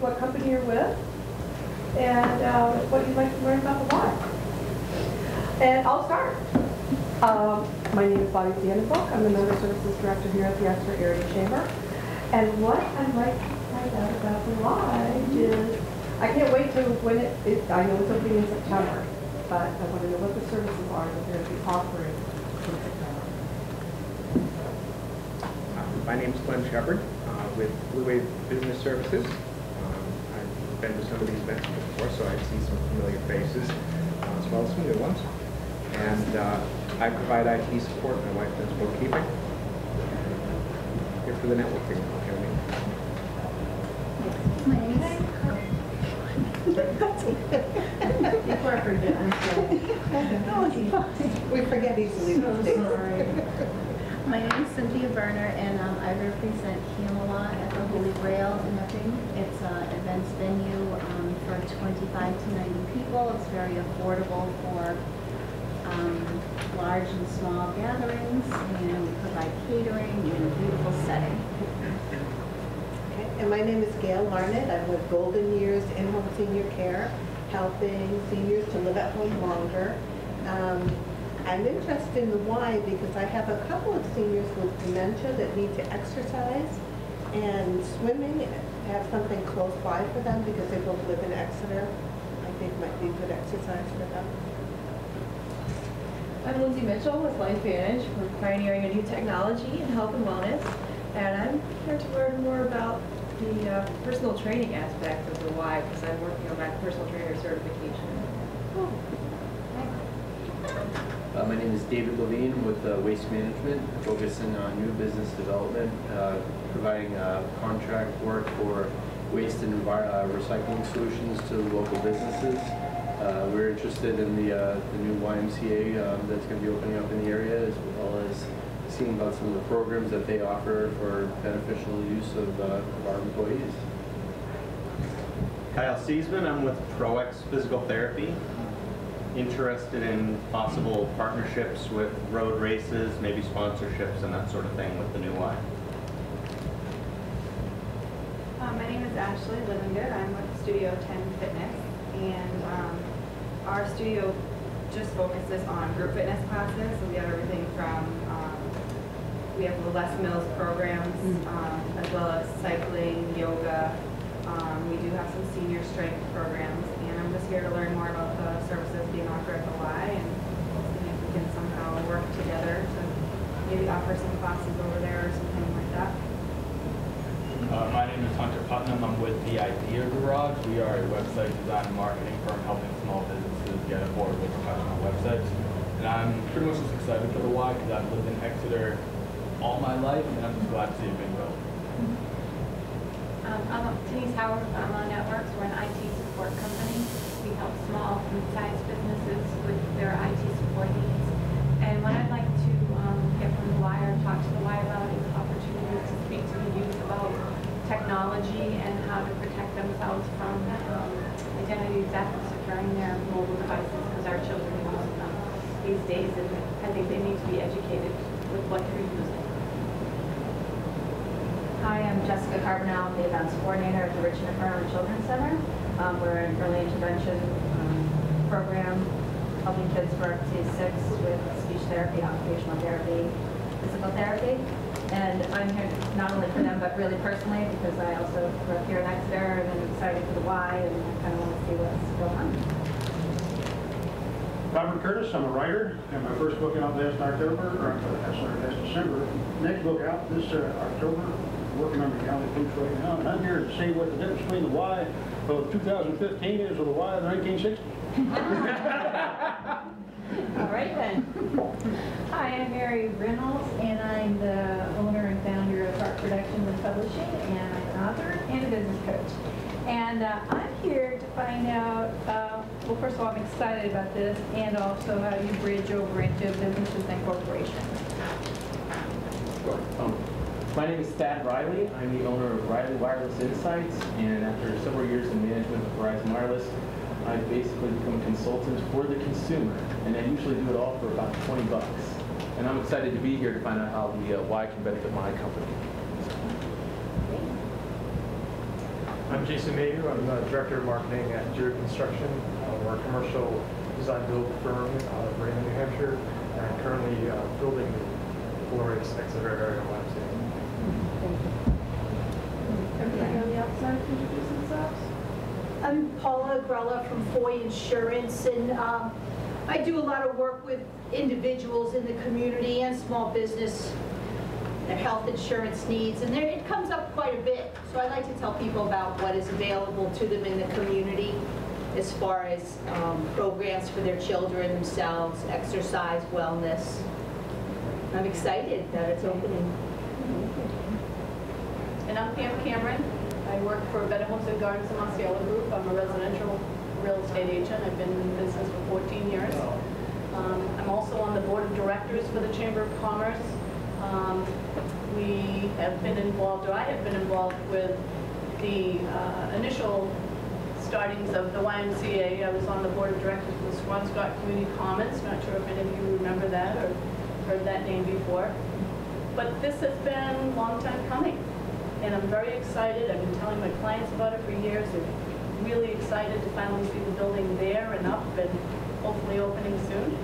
what company you're with, and what you'd like to learn about the Y. And I'll start. My name is Bobby Vandenbroek. I'm the Member Services Director here at the Exeter Area Chamber. And what I'd like to find out about the Y is, I can't wait to when I know it's opening in September, but I want to know what the services are that they're going to be offering in September. My name is Glenn Shepard with Blue Wave Business Services. I've been to some of these events before, so I see some familiar faces as well as some new ones. And I provide IT support. My wife does bookkeeping. Here for the networking. My name is Before I forget, I'm sorry. We forget easily. Sorry. My name is Cynthia Berner, and I represent Camelot at the Holy Grail in Epping. It's an events venue for 25 to 90 people. It's very affordable for large and small gatherings, and we provide catering in a beautiful setting. Okay. And my name is Gail Larnett. I'm with Golden Years In-Home Senior Care, helping seniors to live at home longer. I'm interested in the Y because I have a couple of seniors with dementia that need to exercise, and swimming, have something close by for them because they both live in Exeter. I think might be a good exercise for them. I'm Lindsay Mitchell with LifeVantage. We're pioneering a new technology in health and wellness, and I'm here to learn more about the personal training aspect of the Y because I'm working on my personal trainer certification. My name is David Levine with Waste Management, focusing on new business development, providing contract work for waste and recycling solutions to local businesses. We're interested in the new YMCA that's going to be opening up in the area, as well as seeing about some of the programs that they offer for beneficial use of our employees. Kyle Seisman, I'm with ProX Physical Therapy. Interested in possible partnerships with road races, maybe sponsorships and that sort of thing with the new Y. My name is Ashley Livingood. I'm with Studio 10 Fitness, and our studio just focuses on group fitness classes. So we have everything from, we have the Les Mills programs, as well as cycling, yoga. We do have some senior strength programs, and I'm just here to learn more about the services being offered at the Y and see if we can somehow work together to maybe offer some classes over there or something like that. My name is Hunter Putnam. I'm with The Idea Garage. We are a website design and marketing firm helping small businesses get affordable professional websites. And I'm pretty much just excited for the Y because I've lived in Exeter all my life, and I'm just glad to see it being built. I'm Denise Howard with Online Networks. We're an IT support company. We help small and mid-sized businesses with their IT support needs. And what I'd like to get from the Y or talk to the Y about is opportunities to speak to the youth about technology and how to protect themselves from identity theft and securing their mobile devices, because our children are using them these days, and I think they need to be educated with what they're using. Hi, I'm Jessica Carbonell, the events coordinator at the Richmond Harlem Children's Center. We're an early intervention program helping kids for up to 6 with speech therapy, occupational therapy, physical therapy. And I'm here not only for them, but really personally, because I also grew up here in Exeter and I'm excited for the Y, and I kind of want to see what's going on. Robert Curtis, I'm a writer. I have my first book out last October, or last December. Next book out this October. Working on the county books right now, and I'm here to see what the difference between the Y of 2015 is with the Y of 1960. All right then. Hi, I'm Mary Reynolds, and I'm the owner and founder of Art Productions and Publishing, and I'm an author and a business coach. And I'm here to find out, well, first of all, I'm excited about this, and also how you bridge over into businesses and corporations. Sure. My name is Thad Riley. I'm the owner of Riley Wireless Insights, and after several years in management with Verizon Wireless, I've basically become a consultant for the consumer, and I usually do it all for about 20 bucks. And I'm excited to be here to find out how the Y can benefit my company. I'm Jason Mayhew. I'm the Director of Marketing at Jira Construction. We're a commercial design build firm out of Raymond, New Hampshire, and currently building the glorious Exeter area YMCA. Everybody on the outside to introduce themselves? I'm Paula Grella from Foy Insurance, and I do a lot of work with individuals in the community and small business, their health insurance needs, and it comes up quite a bit. So I like to tell people about what is available to them in the community as far as programs for their children, themselves, exercise, wellness. I'm excited that it's opening. And I'm Pam Cameron. I work for Better Homes and Gardens and Osceola Group. I'm a residential real estate agent. I've been in business for 14 years. I'm also on the board of directors for the Chamber of Commerce. We have been involved, or I have been involved with the initial startings of the YMCA. I was on the board of directors for the Swanscott Community Commons. Not sure if any of you remember that or heard that name before. But this has been a long time coming. And I'm very excited. I've been telling my clients about it for years. They're really excited to finally see the building there and up and hopefully opening soon.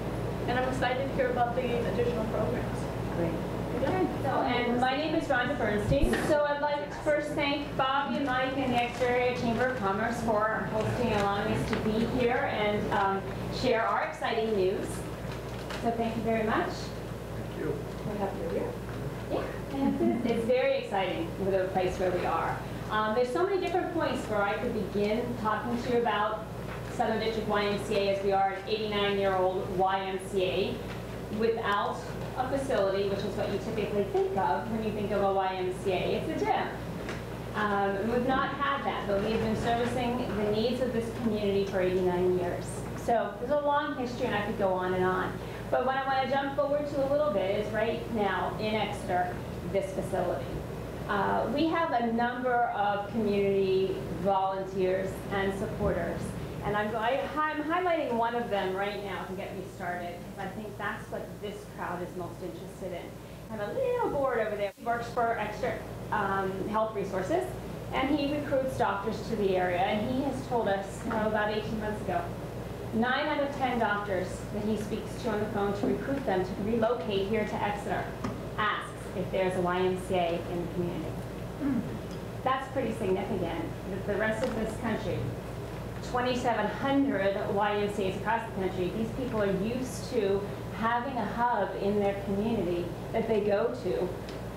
And I'm excited to hear about the additional programs. Great. And my name is Rhonda Bernstein. So I'd like to first thank Bobby and Mike and the Exeter Area Chamber of Commerce for hosting and allowing us to be here and share our exciting news. So thank you very much. Thank you. We're happy you're here. Yeah, and it's very exciting with the place where we are. There's so many different points where I could begin talking to you about Southern District YMCA as we are an 89-year-old YMCA without a facility, which is what you typically think of when you think of a YMCA. It's a gym. We've not had that, but we've been servicing the needs of this community for 89 years. So there's a long history and I could go on and on. But what I want to jump forward to a little bit is right now in Exeter, this facility. We have a number of community volunteers and supporters. And I'm highlighting one of them right now to get me started, because I think that's what this crowd is most interested in. I have a little board over there. He works for Exeter Health Resources, and he recruits doctors to the area. And he has told us about 18 months ago, 9 out of 10 doctors that he speaks to on the phone to recruit them to relocate here to Exeter asks if there's a YMCA in the community. That's pretty significant. That the rest of this country, 2,700 YMCAs across the country, these people are used to having a hub in their community that they go to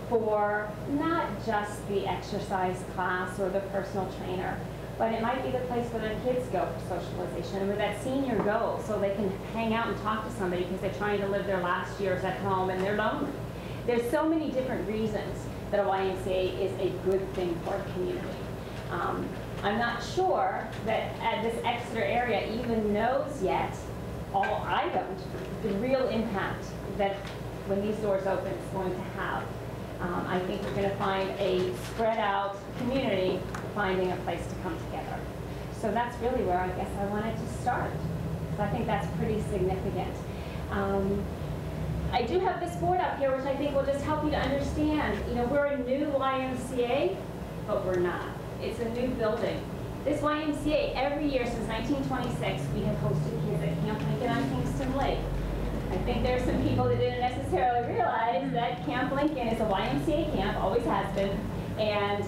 for not just the exercise class or the personal trainer, but it might be the place where their kids go for socialization and where that senior goes so they can hang out and talk to somebody because they're trying to live their last years at home and they're lonely. There's so many different reasons that a YMCA is a good thing for a community. I'm not sure that this Exeter area even knows yet, all I don't, the real impact that when these doors open is going to have. I think we're going to find a spread out community finding a place to come together. So that's really where I guess I wanted to start. So I think that's pretty significant. I do have this board up here which I think will just help you to understand, we're a new YMCA, but we're not. It's a new building. This YMCA, every year since 1926, we have hosted kids at Camp Lincoln on Kingston Lake. I think there are some people that didn't necessarily realize that Camp Lincoln is a YMCA camp, always has been, and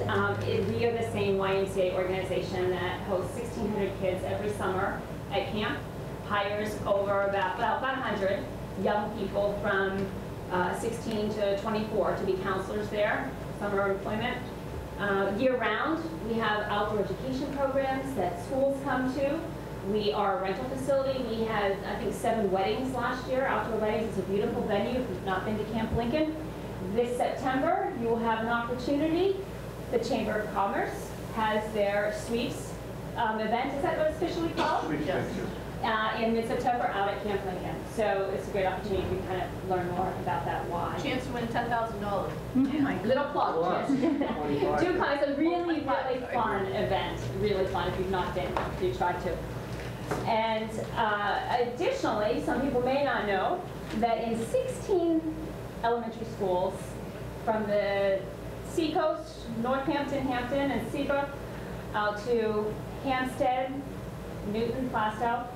we are the same YMCA organization that hosts 1,600 kids every summer at camp, hires over about 100 young people from 16 to 24 to be counselors there, summer employment. Year-round, we have outdoor education programs that schools come to. We are a rental facility. We had, I think, 7 weddings last year, outdoor weddings. It's a beautiful venue if you've not been to Camp Lincoln. This September, you will have an opportunity. The Chamber of Commerce has their sweeps event. Is that what it's officially called? Yes. In mid-September out at Camp Lincoln. So it's a great opportunity to kind of learn more about that why. Chance to win $10,000. Little plug. Do come. It's a really fun event. Really fun. If you've not been, do try to. And additionally, some people may not know that in 16 elementary schools from the Seacoast, Northampton, Hampton, and Seabrook, out to Hampstead, Newton, Plastow.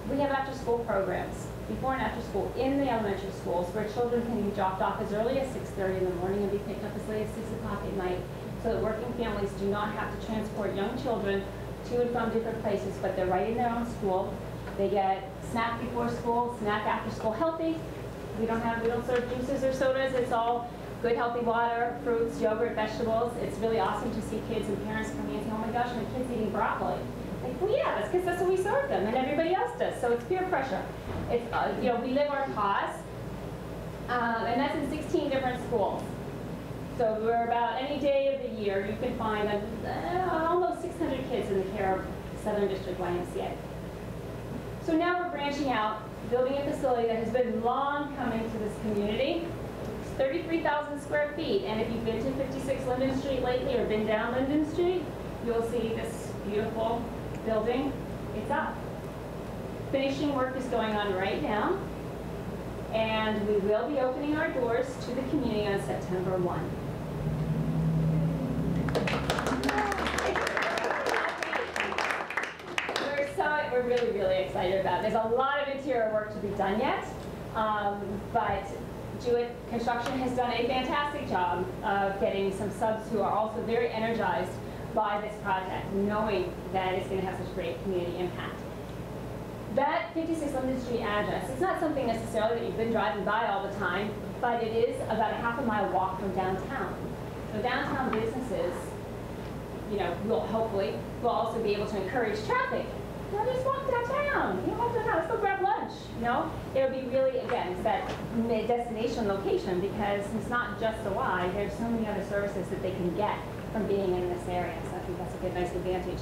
We have after-school programs, before and after school, in the elementary schools where children can be dropped off as early as 6:30 in the morning and be picked up as late as 6 o'clock at night, so that working families do not have to transport young children to and from different places, but they're right in their own school. They get snack before school, snack after school, healthy. We don't serve juices or sodas. It's all good, healthy water, fruits, yogurt, vegetables. It's really awesome to see kids and parents coming in and saying, oh my gosh, my kid's eating broccoli. Like, well, yeah, that's because that's what we serve them, and everybody else does. So it's peer pressure. It's, we live our cause, and that's in 16 different schools. So we're about any day of the year, you can find almost 600 kids in the care of Southern District YMCA. So now we're branching out, building a facility that has been long coming to this community. It's 33,000 square feet, and if you've been to 56 Linden Street lately or been down Linden Street, you'll see this beautiful building. It's up. Finishing work is going on right now, and we will be opening our doors to the community on September 1. We're really, really excited about it. There's a lot of interior work to be done yet, but Jewett Construction has done a fantastic job of getting some subs who are also very energized by this project, knowing that it's going to have such great community impact. That 56 Linden Street address is not something necessarily that you've been driving by all the time, but it is about a half-a-mile walk from downtown. So downtown businesses, will also be able to encourage traffic. Just walk downtown. Walk downtown. Let's go grab lunch. It'll be really, again, it's that destination location, because it's not just the Y. There's so many other services that they can get from being in this area. So I think that's a good, nice advantage.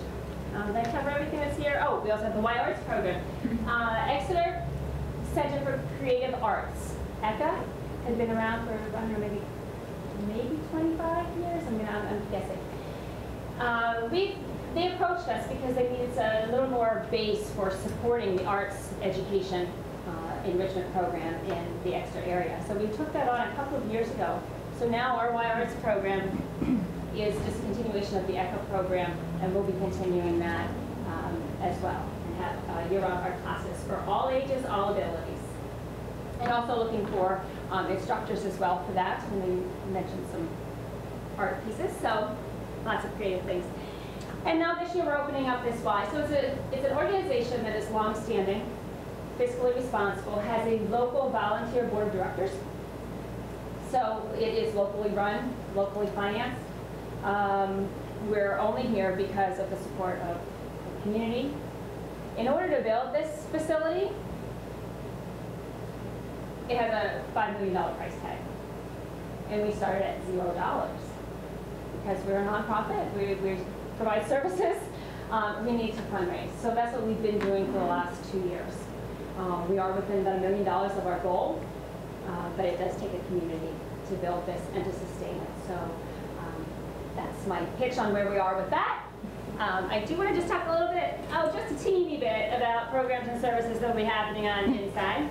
Did I cover everything that's here? Oh, we also have the Y Arts program. Exeter Center for Creative Arts, ECA, has been around for, I don't know, maybe 25 years. I'm guessing. They approached us because they needed a little more base for supporting the arts education enrichment program in the Exeter area. So we took that on a couple of years ago. So now our Y Arts program is just a continuation of the ECHO program, and we'll be continuing that as well, and have year-round art classes for all ages, all abilities. And also looking for instructors as well for that, and we mentioned some art pieces, so lots of creative things. And now this year we're opening up this Y. So it's an organization that is long-standing, fiscally responsible, has a local volunteer board of directors. So it is locally run, locally financed. We're only here because of the support of the community. In order to build this facility, it has a $5 million price tag. And we started at $0 because we're a nonprofit. We provide services. We need to fundraise. So that's what we've been doing for the last 2 years. We are within about $1 million of our goal, but it does take a community to build this and to sustain it. So that's my pitch on where we are with that. I do want to just talk a little bit, just a teeny bit, about programs and services that will be happening on inside.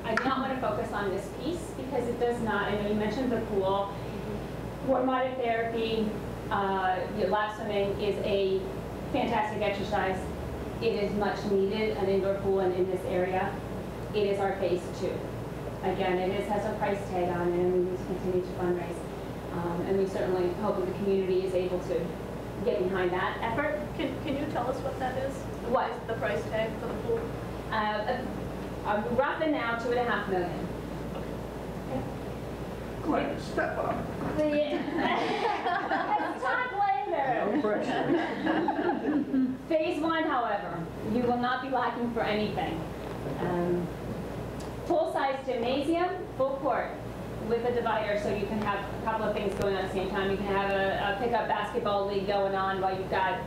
I do not want to focus on this piece because it does not, I know you mentioned the pool, water body therapy, lap swimming is a fantastic exercise. It is much needed, an indoor pool in this area. It is our phase 2. Again, it has a price tag on it, and we need to continue to fundraise. And we certainly hope that the community is able to get behind that effort. Can you tell us what that is? What? The price tag for the pool? Roughly now, $2.5 million. Glenn, step up. Let's talk later. No pressure. Phase 1, however, you will not be lacking for anything. Full-size gymnasium, full court, with a divider, so you can have a couple of things going on at the same time. You can have a pickup basketball league going on while you've got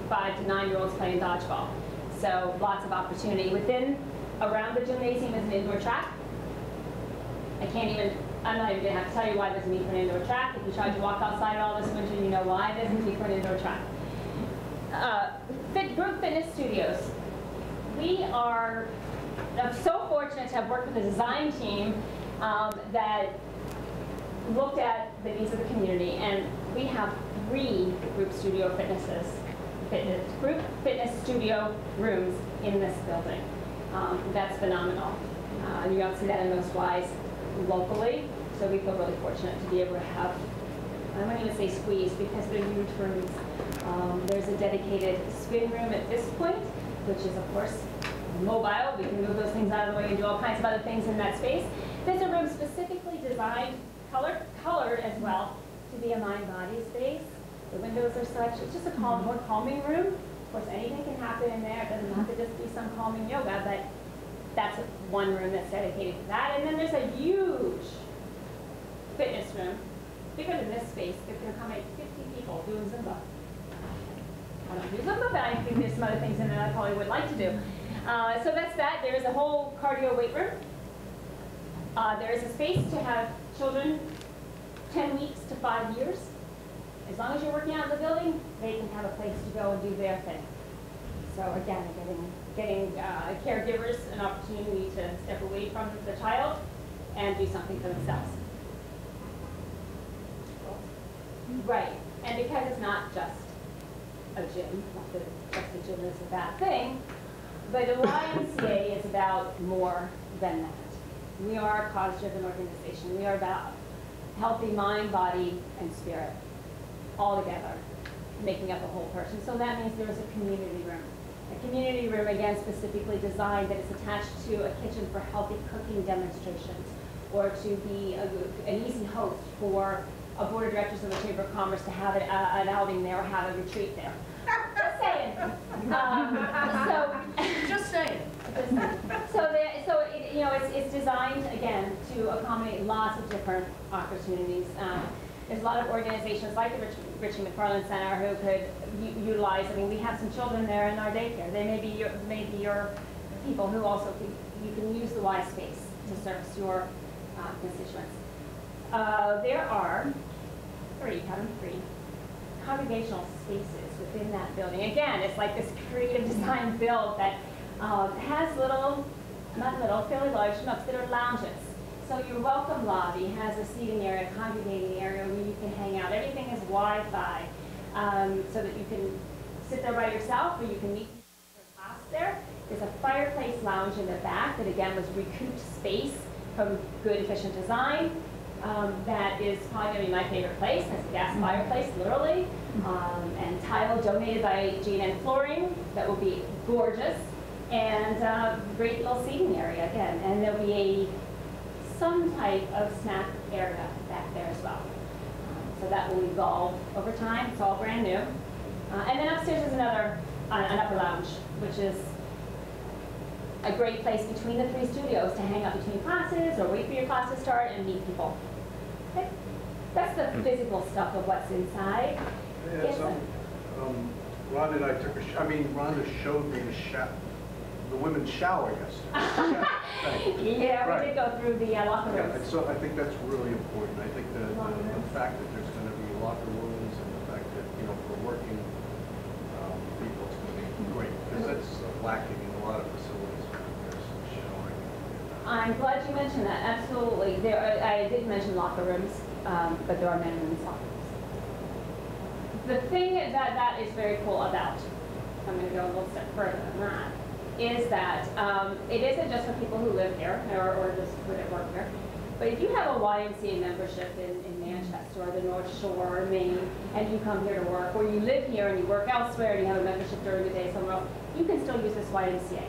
5 to 9-year-olds playing dodgeball. So lots of opportunity. Around the gymnasium is an indoor track. I'm not even going to have to tell you why there's a need for an indoor track. If you tried to walk outside all this winter, you know why there's a need for an indoor track. Group fitness studios. We are so fortunate to have worked with a design team that looked at the needs of the community, and We have 3 group fitness studio rooms in this building. That's phenomenal. You don't see that in most Ys locally, so we feel really fortunate to be able to have, I won't even say squeeze because they're huge rooms. There's a dedicated spin room at this point, which is of course mobile. We can move those things out of the way and do all kinds of other things in that space. There's a room specifically designed, colored as well, to be a mind-body space. The windows are such, it's just a more calming room. Of course, anything can happen in there. It doesn't have to just be some calming yoga, but that's one room that's dedicated to that. And then there's a huge fitness room, bigger than this space, that can accommodate 50 people doing Zumba. I don't do Zumba, but I think there's some other things in there I probably would like to do. So that's that. There is a whole cardio weight room. There is a space to have children 10 weeks to 5 years. As long as you're working out in the building, they can have a place to go and do their thing. So again, getting caregivers an opportunity to step away from the child and do something for themselves. Right, and because it's not just a gym, not that just a gym is a bad thing, but the YMCA is about more than that. We are a cause-driven organization. We are about healthy mind, body, and spirit all together, making up a whole person. So that means there is a community room. A community room, again, specifically designed that is attached to a kitchen for healthy cooking demonstrations, or to be an easy host for a board of directors of the Chamber of Commerce to have an outing there or have a retreat there. Just saying. Just saying. It's designed, again, to accommodate lots of different opportunities. There's a lot of organizations like the Richie McFarland Center who could utilize, I mean, we have some children there in our daycare. They may be your people who also, you can use the Y space to service your constituents. There are 3 congregational spaces within that building. Again, it's like this creative design build that has fairly large nooks that are lounges. So your welcome lobby has a seating area, a congregating area where you can hang out. Everything is Wi-Fi, so that you can sit there by yourself or you can meet for class there. There's a fireplace lounge in the back that again was recouped space from good, efficient design. That is probably going to be my favorite place. It's a gas fireplace, literally, and tile donated by G&N Flooring. That will be gorgeous, and great little seating area again. And there'll be some type of snack area back there as well. So that will evolve over time. It's all brand new. And then upstairs is an upper lounge, which is a great place between the 3 studios to hang out between classes or wait for your class to start and meet people. Okay. That's the physical stuff of what's inside. Yeah, Yes, so, Rhonda and I Rhonda showed me the women's shower yesterday. Yeah, we did go through the locker rooms. Yeah, so I think that's really important. I think the fact that there's going to be locker rooms and the fact that, for working people, it's going to be great, because that's lacking in a lot of facilities. There's showering. I'm glad you mentioned that. Absolutely. I did mention locker rooms, but there are men and women's locker rooms. The thing that is very cool about, I'm going to go a little step further than that, is that it isn't just for people who live here or just who work here. But if you have a YMCA membership in Manchester or the North Shore or Maine, and you come here to work, or you live here and you work elsewhere and you have a membership during the day somewhere else, you can still use this YMCA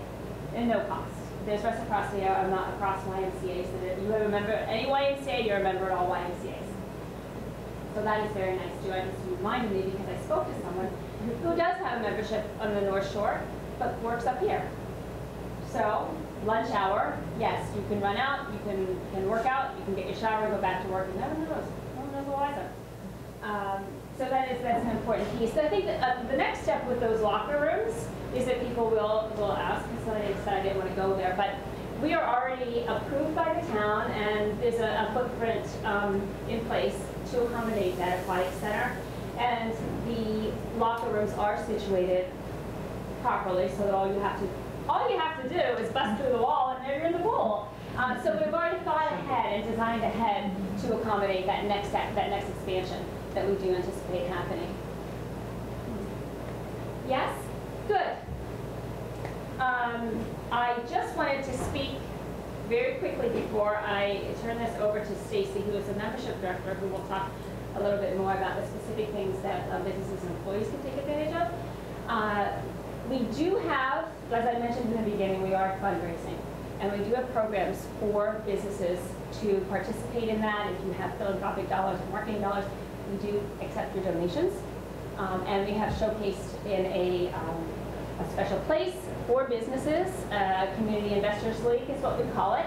at no cost. There's reciprocity across YMCAs. So that you have a member, any YMCA, you're a member at all YMCAs. So that is very nice too. I just reminded me because I spoke to someone who does have a membership on the North Shore, but works up here. So lunch hour, yes, you can run out, you can work out, you can get your shower and go back to work. And no one knows the wiser. So that's an important piece. So I think that, the next step with those locker rooms is that people will ask, because somebody said I didn't want to go there, but we are already approved by the town, and there's a footprint in place to accommodate that aquatic center. And the locker rooms are situated properly, so that all you have to do is bust through the wall and there you're in the pool. So we've already thought ahead and designed ahead to accommodate that next expansion. that we do anticipate happening. Yes? Good. I just wanted to speak very quickly before I turn this over to Stacy, who is the membership director, who will talk a little bit more about the specific things that businesses and employees can take advantage of. We do have, as I mentioned in the beginning, we are fundraising. And we do have programs for businesses to participate in that. If you have philanthropic dollars and marketing dollars, we do accept your donations. And we have showcased in a special place for businesses. Community Investors League is what we call it.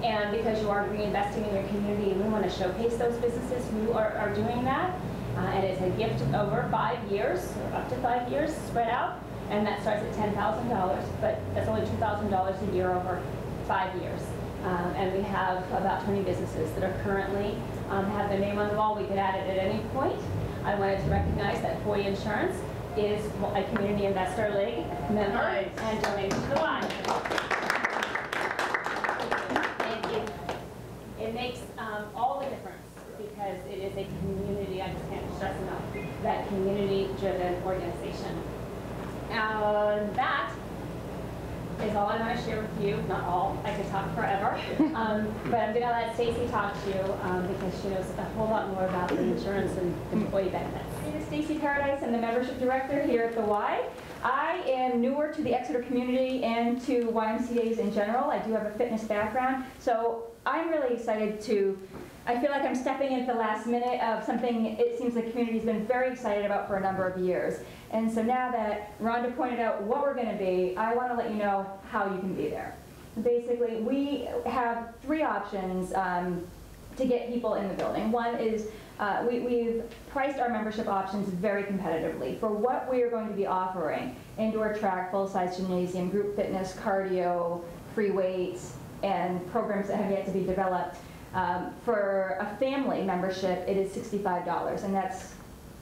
And because you are reinvesting in your community, we want to showcase those businesses who are doing that. And it's a gift over 5 years, or up to 5 years spread out. And that starts at $10,000, but that's only $2,000 a year over 5 years. And we have about 20 businesses that are currently have their name on the wall. We could add it at any point. I wanted to recognize that Foy Insurance is a Community Investor League member and donated to the Y. It makes all the difference because it is a community, I just can't stress enough, that community-driven organization. That is all I want to share with you. Not all, I could talk forever. But I'm going to let Stacy talk to you because she knows a whole lot more about the insurance and employee benefits. My name is Stacy Paradise. I'm the membership director here at the Y. I am newer to the Exeter community and to YMCAs in general. I do have a fitness background, so I'm really excited to, I feel like I'm stepping into the last minute of something it seems the community's been very excited about for a number of years. And so now that Rhonda pointed out what we're going to be, I want to let you know how you can be there. Basically, we have 3 options to get people in the building. One is we've priced our membership options very competitively for what we are going to be offering: indoor track, full-size gymnasium, group fitness, cardio, free weights, and programs that have yet to be developed. For a family membership, it is $65, and that's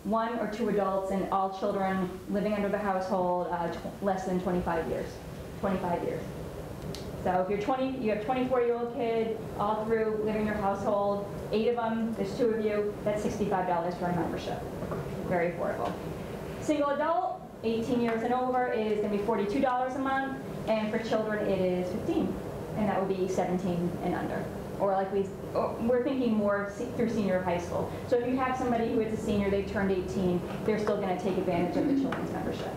1 or 2 adults and all children living under the household less than 25 years. 25 years. So if you're 20, you have a 24-year-old kid all through living in your household, 8 of them, there's 2 of you, that's $65 for a membership. Very affordable. Single adult, 18 years and over, is going to be $42 a month, and for children it is $15, and that would be 17 and under. Or like we're thinking more through senior high school. So if you have somebody who is a senior, they've turned 18, they're still going to take advantage of the children's membership.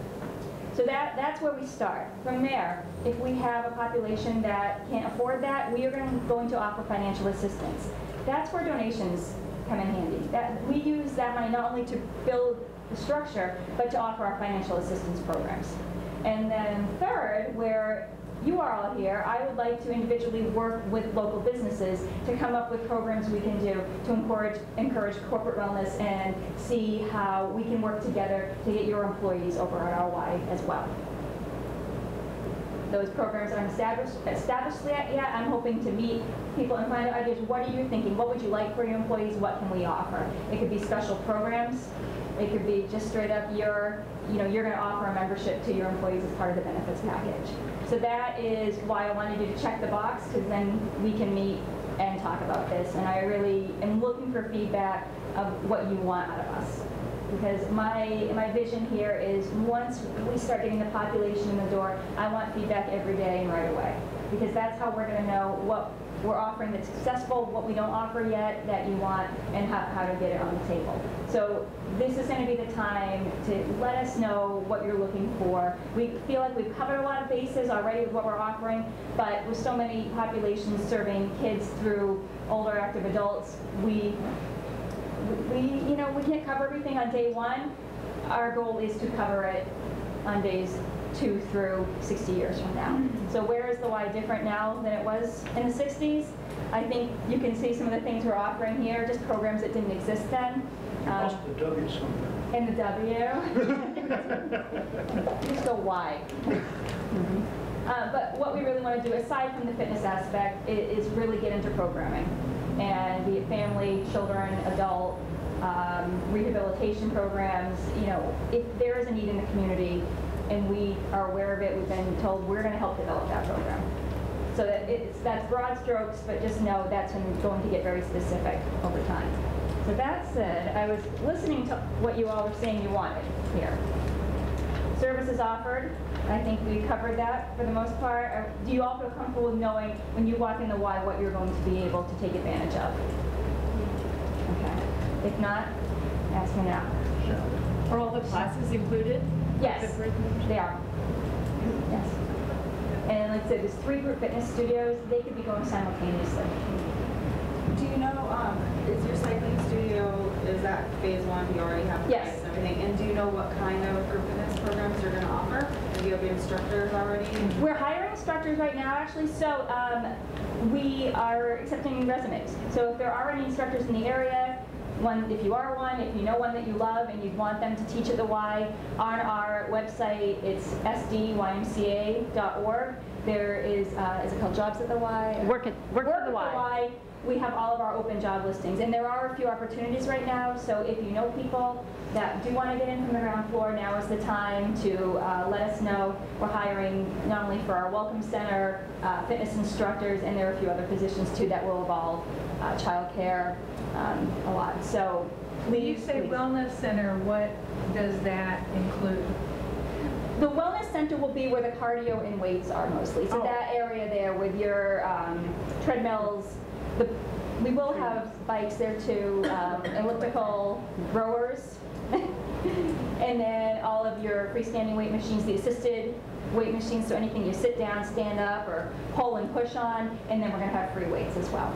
So that's where we start. From there, if we have a population that can't afford that, we are going to offer financial assistance. That's where donations come in handy. We use that money not only to build the structure, but to offer our financial assistance programs. And then third, where you are all here, I would like to individually work with local businesses to come up with programs we can do to encourage corporate wellness and see how we can work together to get your employees over at our Y as well. Those programs aren't established yet. I'm hoping to meet people and find out ideas. What are you thinking? What would you like for your employees? What can we offer? It could be special programs. It could be just straight up you're going to offer a membership to your employees as part of the benefits package. So that is why I wanted you to check the box, because then we can meet and talk about this. And I really am looking for feedback of what you want out of us. Because my vision here is once we start getting the population in the door, I want feedback every day and right away. Because that's how we're going to know what we're offering that's successful, what we don't offer yet that you want, and how to get it on the table. So this is going to be the time to let us know what you're looking for. We feel like we've covered a lot of bases already with what we're offering, but with so many populations serving kids through older active adults, we can't cover everything on day 1. Our goal is to cover it on days 2 through 60 years from now. So where is the Y different now than it was in the 60s? I think you can see some of the things we're offering here, just programs that didn't exist then. Lost the W somewhere. In the W. Just go Y. But what we really want to do, aside from the fitness aspect, is really get into programming. And be it family, children, adult, rehabilitation programs. If there is a need in the community and we are aware of it, we've been told we're going to help develop that program. So that's broad strokes, but just know that's going to get very specific over time. So that said, I was listening to what you all were saying you wanted here. Services offered, I think we covered that for the most part. Do you all feel comfortable with knowing when you walk in the Y what you're going to be able to take advantage of? Okay. If not, ask me now. Are all the classes included? Yes, they are. Yes. And like I said, there's 3 group fitness studios. They could be going simultaneously. Do you know, is your cycling studio, is that phase 1, you already have Yes. and everything? And do you know what kind of group fitness programs you're going to offer? Do you have your instructors already? We're hiring instructors right now, actually, so we are accepting resumes. So if there are any instructors in the area, if you are one, if you know one that you love and you'd want them to teach at the Y, on our website, it's sdymca.org. There is it called Jobs at the Y? Work at the Y. We have all of our open job listings, and there are a few opportunities right now, so if you know people that do want to get in from the ground floor, now is the time to let us know. We're hiring not only for our Welcome Center, fitness instructors, and there are a few other positions too that will evolve, childcare, a lot. So When you say wellness center, what does that include? The wellness center will be where the cardio and weights are mostly. So that area there with your treadmills, we will have bikes there too, elliptical rowers, and then all of your freestanding weight machines, the assisted weight machines, so anything you sit down, stand up, or pull and push on, and then we're going to have free weights as well.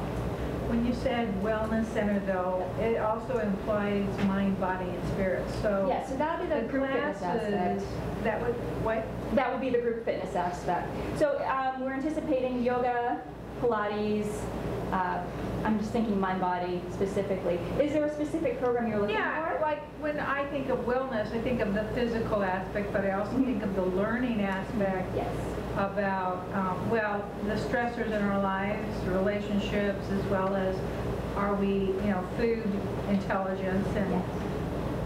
When you said wellness center, though, it also implies mind, body, and spirit. So yeah, so that would be the group fitness aspect. That would what? That would be the group fitness aspect. So we're anticipating yoga, Pilates. I'm just thinking mind, body specifically. Is there a specific program you're looking for? Yeah, like when I think of wellness, I think of the physical aspect, but I also think of the learning aspect. Yes. About, well, the stressors in our lives, relationships, as well as are we, food intelligence and... Yes.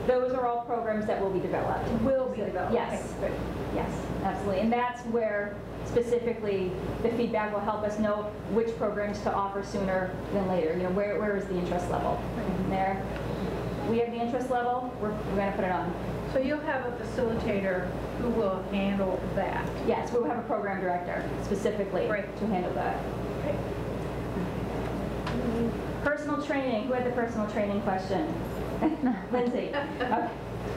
Those are all programs that will be developed. Will be developed. Yes. Okay, yes, absolutely. And that's where specifically the feedback will help us know which programs to offer sooner than later. Where is the interest level? And there, we have the interest level, we're going to put it on. So you'll have a facilitator who will handle that? Yes, we'll have a program director specifically to handle that. Okay. Personal training. Who had the personal training question? Lindsay. Okay.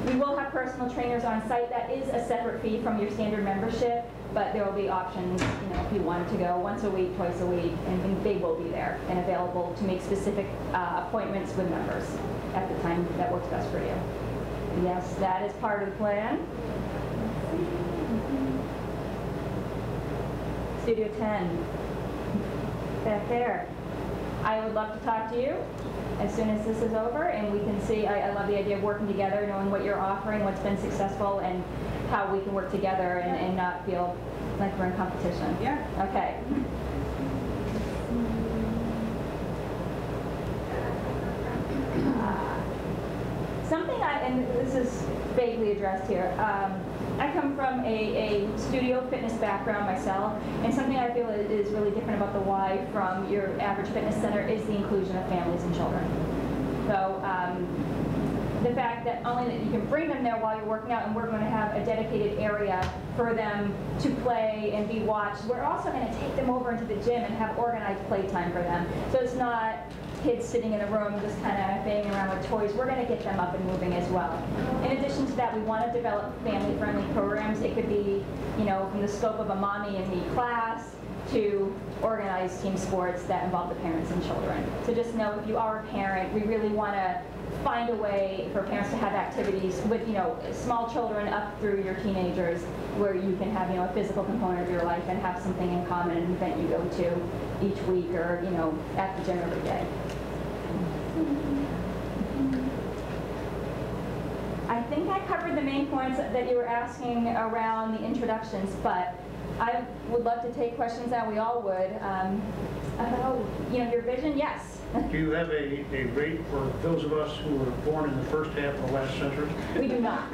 We will have personal trainers on site. That is a separate fee from your standard membership, but there will be options, if you wanted to go once a week, twice a week, and they will be there and available to make specific appointments with members at the time that works best for you. Yes, that is part of the plan. Studio 10, back there. I would love to talk to you as soon as this is over, and we can see, I love the idea of working together, knowing what you're offering, what's been successful, and how we can work together and not feel like we're in competition. Yeah. Okay. Something and this is vaguely addressed here, I come from a studio fitness background myself, and something I feel is really different about the Y from your average fitness center is the inclusion of families and children. So the fact that only that you can bring them there while you're working out, and we're going to have a dedicated area for them to play and be watched. We're also going to take them over into the gym and have organized playtime for them. So it's not kids sitting in a room just kind of banging around with toys. We're going to get them up and moving as well. In addition to that, we want to develop family-friendly programs. It could be, from the scope of a mommy and me class to organized team sports that involve the parents and children. So just know if you are a parent, we really want to find a way for parents to have activities with, small children up through your teenagers where you can have, a physical component of your life and have something in common, an event you go to each week or, at the gym every day. I think I covered the main points that you were asking around the introductions, but I would love to take questions, and we all would, about, your vision. Yes? Do you have a rate for those of us who were born in the first half of the last century? We do not.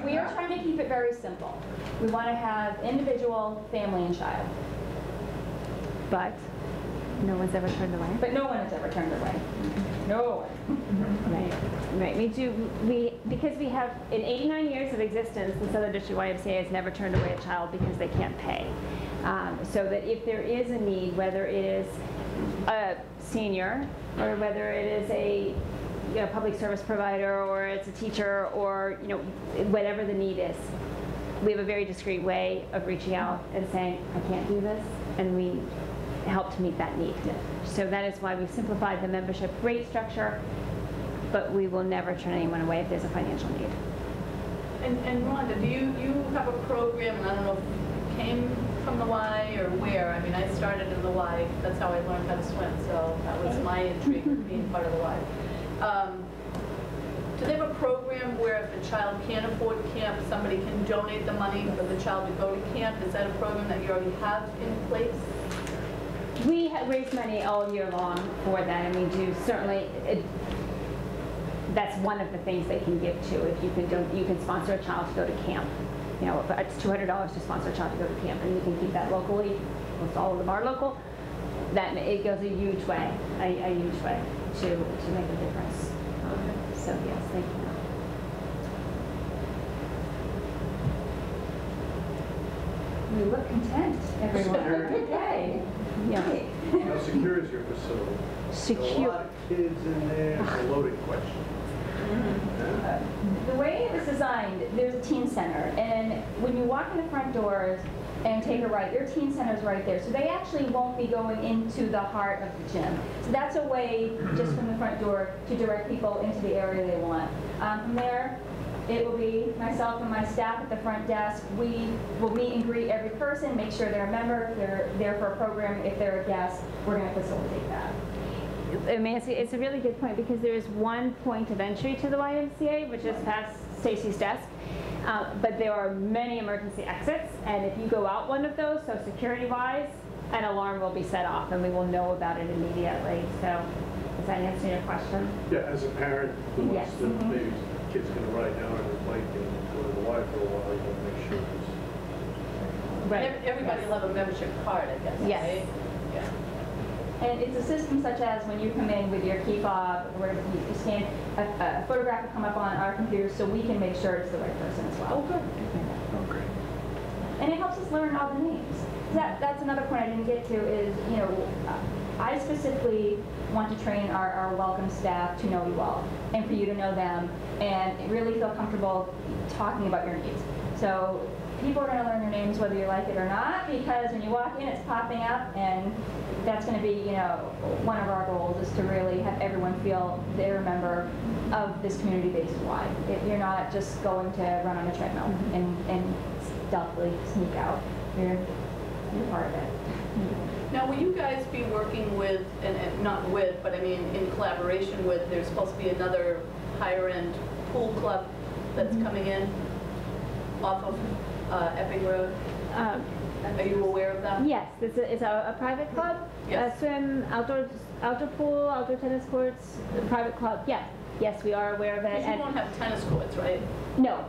We are trying to keep it very simple. We want to have individual, family, and child. But no one's ever turned away? But no one has ever turned away. No. Right. Because we have, in 89 years of existence, the Southern District YMCA has never turned away a child because they can't pay. So that if there is a need, whether it is a senior or whether it is a public service provider or it's a teacher or whatever the need is, we have a very discreet way of reaching out and saying, I can't do this, and we help to meet that need. So that is why we've simplified the membership rate structure, but we will never turn anyone away if there's a financial need. And Rhonda, do you have a program, and I don't know if you came from the Y or where? I mean, I started in the Y, that's how I learned how to swim, so that was my intrigue of being part of the Y. Do they have a program where if a child can't afford camp, somebody can donate the money for the child to go to camp? Is that a program that you already have in place? We raise money all year long for that, and we do certainly. That's one of the things they can give to. If you can sponsor a child to go to camp. It's $200 to sponsor a child to go to camp, and you can keep that locally. Most all of them are local. That it goes a huge way to make a difference. So yes, thank you. You look content, everyone. Good day. Yeah. How secure is your facility? Secure. A lot of kids in there. It's a loaded question. The way it was designed, there's a teen center, and when you walk in the front doors and take a right, your teen center's right there. So they actually won't be going into the heart of the gym. So that's a way, just from the front door, to direct people into the area they want. From there, it will be myself and my staff at the front desk. We will meet and greet every person, make sure they're a member, if they're there for a program, if they're a guest, we're going to facilitate that. I mean, it's a really good point because there is one point of entry to the YMCA, which is past Stacy's desk. But there are many emergency exits, and if you go out one of those, so security-wise, an alarm will be set off, and we will know about it immediately. So, does that answer your question? Yeah, as a parent who wants Yes. to, maybe kid's going to ride down on his bike and go to the Y for a while, you want to make sure it's... Right. Everybody will have a membership card, I guess, Yes. right? Yeah. And it's a system such as when you come in with your key fob, or whatever, you scan, a photograph will come up on our computer so we can make sure it's the right person as well. Oh, good. Okay. And it helps us learn all the names. That's another point I didn't get to is, I specifically want to train our welcome staff to know you all and for you to know them and really feel comfortable talking about your needs. So people are going to learn your names whether you like it or not, because when you walk in, it's popping up, and that's going to be, one of our goals is to really have everyone feel they're a member of this community-based Y. You're not just going to run on a treadmill and stealthily sneak out. You're part of it. Now, will you guys be working with, and not with, but I mean in collaboration with, there's supposed to be another higher-end pool club that's coming in off of Epping Road? Are you aware of that? Yes, it's a private club. Yes. Swim, outdoor pool, outdoor tennis courts, private club. Yes, we are aware of it. Because you won't have tennis courts, right? No,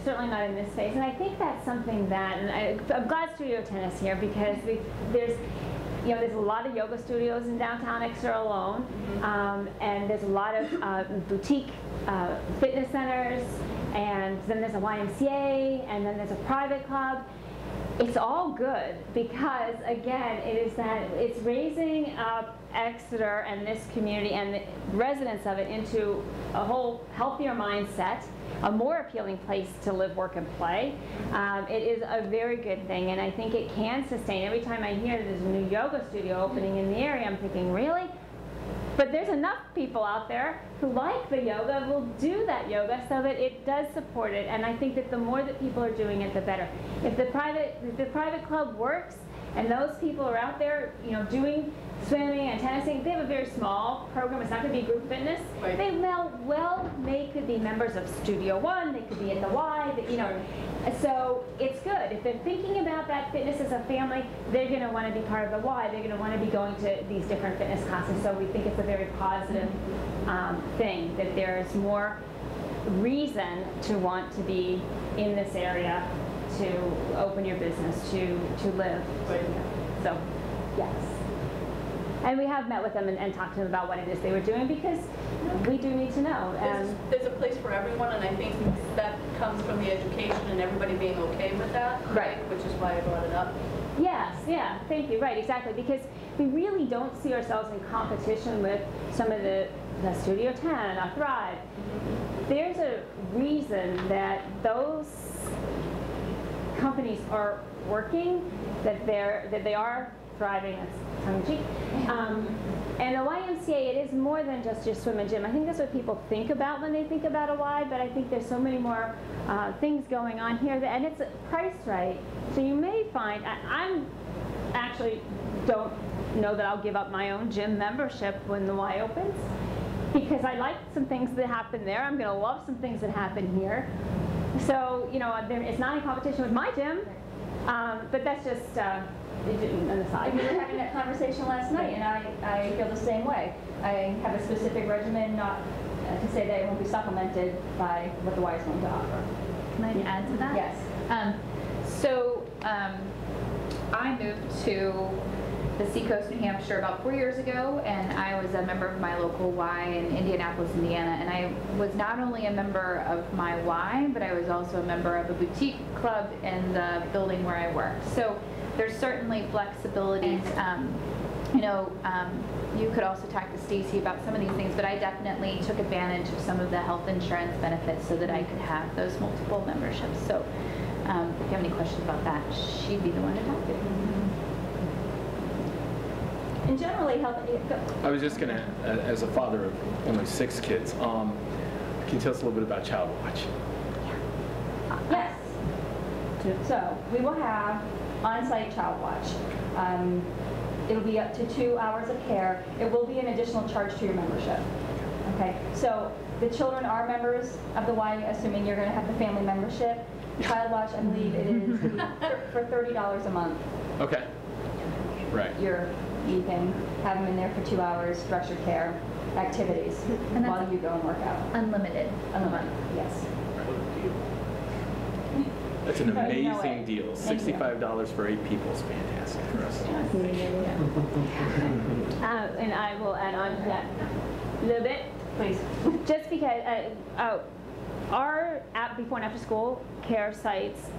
certainly not in this space. And I think that's something that, and I'm glad Studio Tennis here because there's a lot of yoga studios in downtown Exeter alone, and there's a lot of boutique fitness centers, and then there's a YMCA, and then there's a private club. It's all good because, again, it's raising up Exeter and this community and the residents of it into a whole healthier mindset, a more appealing place to live, work, and play. It is a very good thing, and I think it can sustain. Every time I hear there's a new yoga studio opening in the area, I'm thinking, really? But there's enough people out there who like the yoga, will do that yoga so that it does support it. And I think that the more that people are doing it, the better. If the private club works and those people are out there, doing swimming and tennising, they have a very small program. It's not going to be group fitness. Right. They could be members of Studio One. They could be at the Y. So it's good. If they're thinking about that fitness as a family, they're going to want to be part of the Y. They're going to want to be going to these different fitness classes. So we think it's a very positive thing that there's more reason to want to be in this area, to open your business, to live. Right. So, yes. And we have met with them and talked to them about what it is they were doing, because we do need to know. There's a place for everyone, and I think that comes from the education and everybody being okay with that. Right. Which is why I brought it up. Yes, yeah, thank you, right, exactly, because we really don't see ourselves in competition with some of the Studio 10, Thrive. There's a reason that those companies are working, that they are thriving, that's tongue-in-cheek. And the YMCA, it is more than just your swim and gym. I think that's what people think about when they think about a Y, but I think there's so many more things going on here, and it's priced right. So you may find, I'm actually don't know that I'll give up my own gym membership when the Y opens, because I like some things that happen there. I'm going to love some things that happen here. So, you know, it's not in competition with my gym, but that's just an aside. We were having that conversation last night, and I feel the same way. I have a specific regimen, not to say that it won't be supplemented by what the Y is going to offer. Can I add to that? Yes. I moved to the Seacoast, New Hampshire about 4 years ago, and I was a member of my local Y in Indianapolis, Indiana, and I was not only a member of my Y, but I was also a member of a boutique club in the building where I work. So there's certainly flexibilities. You could also talk to Stacy about some of these things, but I definitely took advantage of some of the health insurance benefits so that I could have those multiple memberships. So if you have any questions about that, she'd be the one to talk to. And generally, I was just going to, as a father of only 6 kids, can you tell us a little bit about Child Watch? Yes. So we will have on-site Child Watch. It'll be up to 2 hours of care. It will be an additional charge to your membership. Okay. So the children are members of the Y, assuming you're going to have the family membership. Child Watch, I believe it is for $30 a month. Okay. Right. You can have them in there for 2 hours, structured care, activities, And while you go and work out. Unlimited. A month, yes. That's an No, you know amazing it. deal. Thank you. $65 for 8 people is fantastic for us. And I will add on to that a little bit, please. Just because our before and after school care sites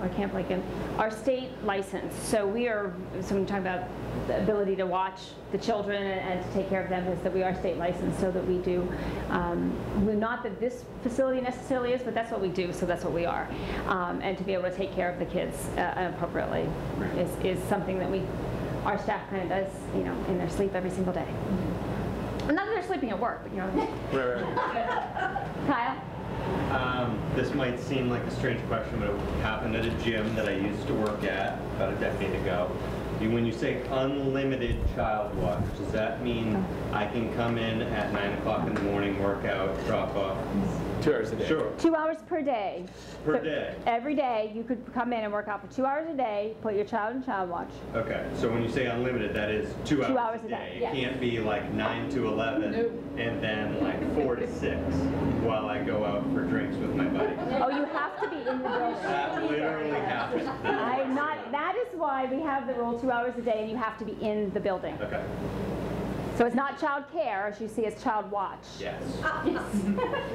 or Camp Lincoln are state licensed. So we are, so I'm talking about the ability to watch the children and to take care of them, is that we are state licensed, so that we do, not that this facility necessarily is, but that's what we do, so that's what we are. And to be able to take care of the kids appropriately is something that our staff kind of does, you know, in their sleep every single day. Not that they're sleeping at work, but you know. Right. Kyle? This might seem like a strange question, but it happened at a gym that I used to work at about a decade ago. When you say unlimited Child Watch, does that mean I can come in at 9 o'clock in the morning, work out, drop off? 2 hours a day. Sure. 2 hours per day. Per day? Every day, you could come in and work out for 2 hours a day, put your child in Child Watch. Okay, so when you say unlimited, that is 2 hours a day. yes. It can't be like 9 to 11 and then like 4 to 6 while I go out for drinks with my buddies. Oh, you have to be in the building. That literally happens. That is why we have the rule 2 hours a day, and you have to be in the building. Okay. So it's not child care, as you see, it's Child Watch. Yes.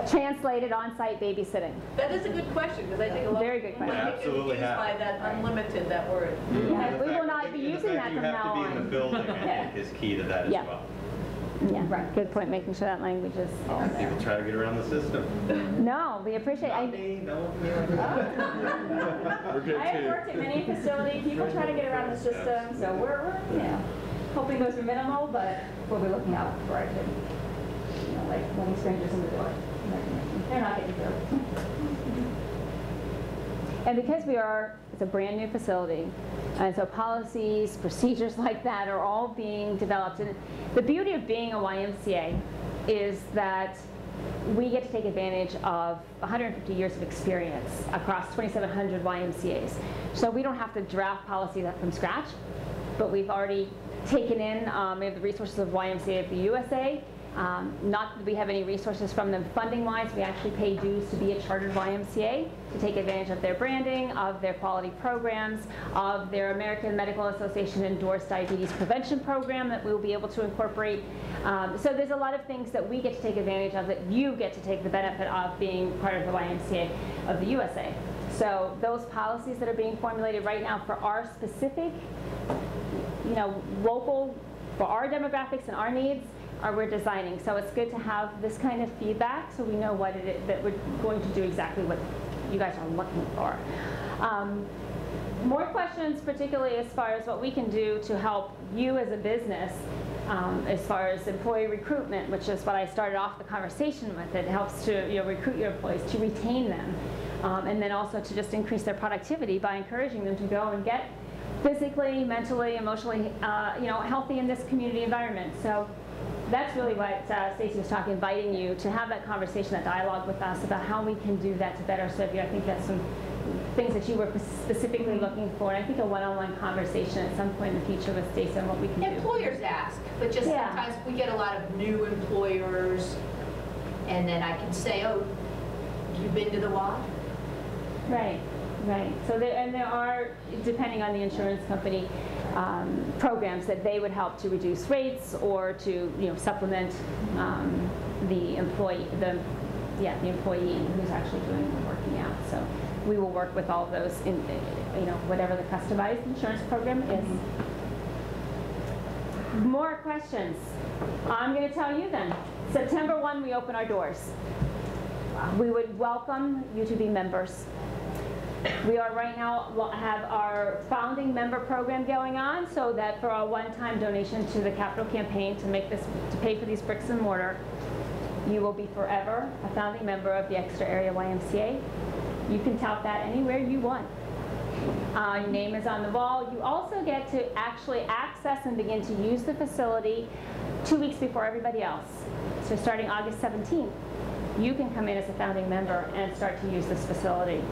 Translated on-site babysitting. That is a good question, because I think a lot Very good of people question. get confused by that unlimited, that word. Yeah, we will not be using that from now You have to be in the on. building, I think, is key to that as Yeah. well. Yeah, right. Good point, making sure that language is all there. People try to get around the system. No, we appreciate Not me, don't look at me like that. We're good I have too. worked at many facilities. People try to get around the system, so we're hoping those are minimal, but we'll be looking out for our kids. You know, like letting strangers in the door. They're not getting through. And because it's a brand new facility, and so policies, procedures like that are all being developed. And the beauty of being a YMCA is that we get to take advantage of 150 years of experience across 2,700 YMCAs. So we don't have to draft policies up from scratch, but we've already taken in, we have the resources of YMCA of the USA, Not that we have any resources from them funding-wise. We actually pay dues to be a chartered YMCA to take advantage of their branding, of their quality programs, of their American Medical Association endorsed diabetes prevention program that we'll be able to incorporate. So there's a lot of things that we get to take advantage of that you get to take the benefit of being part of the YMCA of the USA. So those policies that are being formulated right now for our specific, local, for our demographics and our needs, we're designing. So it's good to have this kind of feedback so we know what it is that we're going to do exactly what you guys are looking for. More questions, particularly as far as what we can do to help you as a business, as far as employee recruitment, which is what I started off the conversation with. It helps to recruit your employees, to retain them, and then also to just increase their productivity by encouraging them to go and get physically, mentally, emotionally, healthy in this community environment. So that's really what Stacey was talking, inviting you to have that conversation, that dialogue with us about how we can do that to better serve you. I think that's some things that you were specifically looking for, and I think a one-on-one conversation at some point in the future with Stacey on what we can do. Employers ask, but just sometimes we get a lot of new employers, and then I can say, oh, you've been to the Y? Right, right. So there are, depending on the insurance company, programs that they would help to reduce rates or to supplement the employee who's actually doing the working out. So we will work with all of those in whatever the customized insurance program is. More questions? I'm going to tell you then. September 1 we open our doors. We would welcome you to be members. We are right now have our founding member program going on, so that for a one-time donation to the capital campaign to pay for these bricks and mortar, you will be forever a founding member of the Exeter Area YMCA. You can tout that anywhere you want. Your name is on the wall. You also get to actually access and begin to use the facility 2 weeks before everybody else. So starting August 17th, you can come in as a founding member and start to use this facility.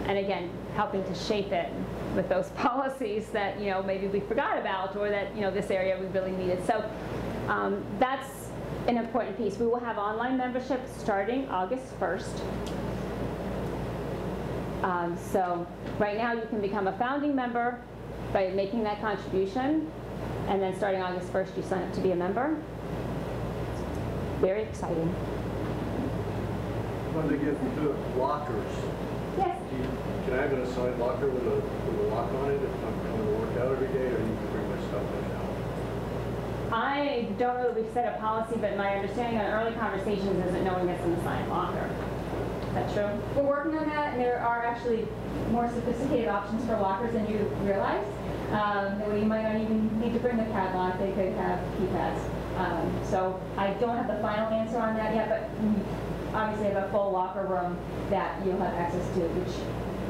And again, helping to shape it with those policies that maybe we forgot about, or that this area we really needed. So that's an important piece. We will have online membership starting August 1st. So right now you can become a founding member by making that contribution, and then starting August 1st you sign up to be a member. Very exciting. When they get into lockers. Yes. Can I have an assigned locker with a lock on it if I'm coming to work out every day, or you can bring my stuff in now? I don't know that we've set a policy, but my understanding on early conversations is that no one gets an assigned locker. Is that true? We're working on that, and there are actually more sophisticated options for lockers than you realize. You might not even need to bring the padlock. They could have keypads. So I don't have the final answer on that yet, but obviously have a full locker room that you'll have access to, which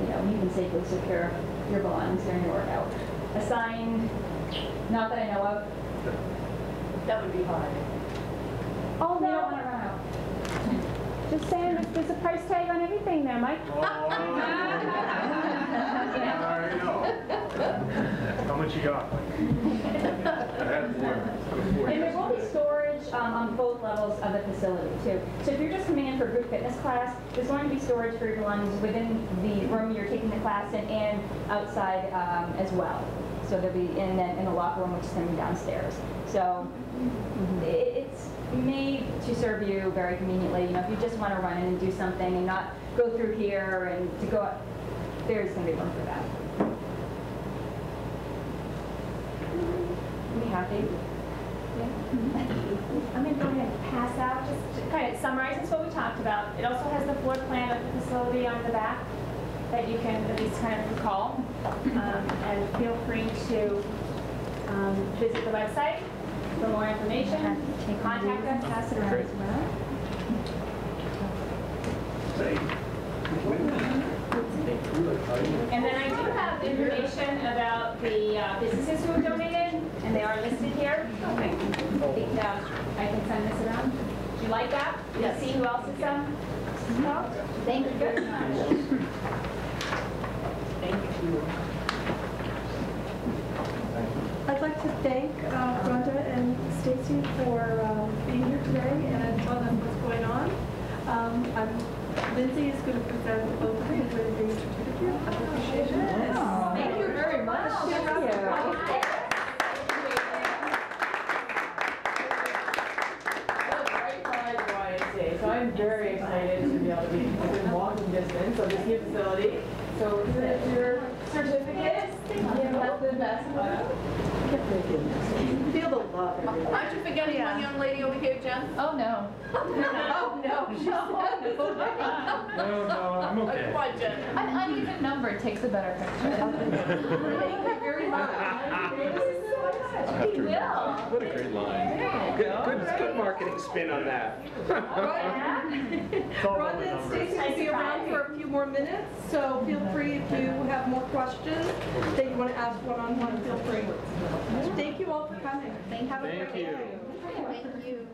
you can safely secure your belongings during your workout. Assigned, not that I know of. That would be hard. Oh, We don't want to run out. Just saying, there's a price tag on everything there, Mike. I know. How much you got? I had one. And there will be storage on both levels of the facility too. So if you're just coming in for a group fitness class, there's going to be storage for your belongings within the room you're taking the class in and outside as well. So there'll be in the locker room, which is going to be downstairs. So it's made to serve you very conveniently. If you just want to run in and do something and not go through here and to go up, there's going to be room for that. Be happy. I'm going to go ahead and pass out, just to kind of summarizes what we talked about. It also has the floor plan of the facility on the back that you can at least kind of recall. And feel free to visit the website for more information. Contact us, pass it around as well. And then I do have information about the businesses who have donated, and they are listed here. Okay. I think I can send this around. Do you like that? Yes. See who else is involved? Thank you very much. Thank you. Thank you. I'd like to thank Rhonda and Stacy for being here today and telling us what's going on. Lindsay is going to present both of you with a certificate of appreciation. Wow. Thank you very much. So I'm very excited to be able to be within walking distance of this new facility. So here's your certificate. That's the best one. Feel the love. Aren't you forgetting one young lady over here, Jen? Oh, no. Oh, no. No, I'm okay. Come on, Jen. An uneven number takes a better picture. Thank you very much. I have to remember. What a great line. Good marketing spin on that. Rhonda and Stacy will be around for a few more minutes, so feel free if you have more questions that you want to ask one-on-one, feel free. Thank you all for coming. Have a great day. Thank you.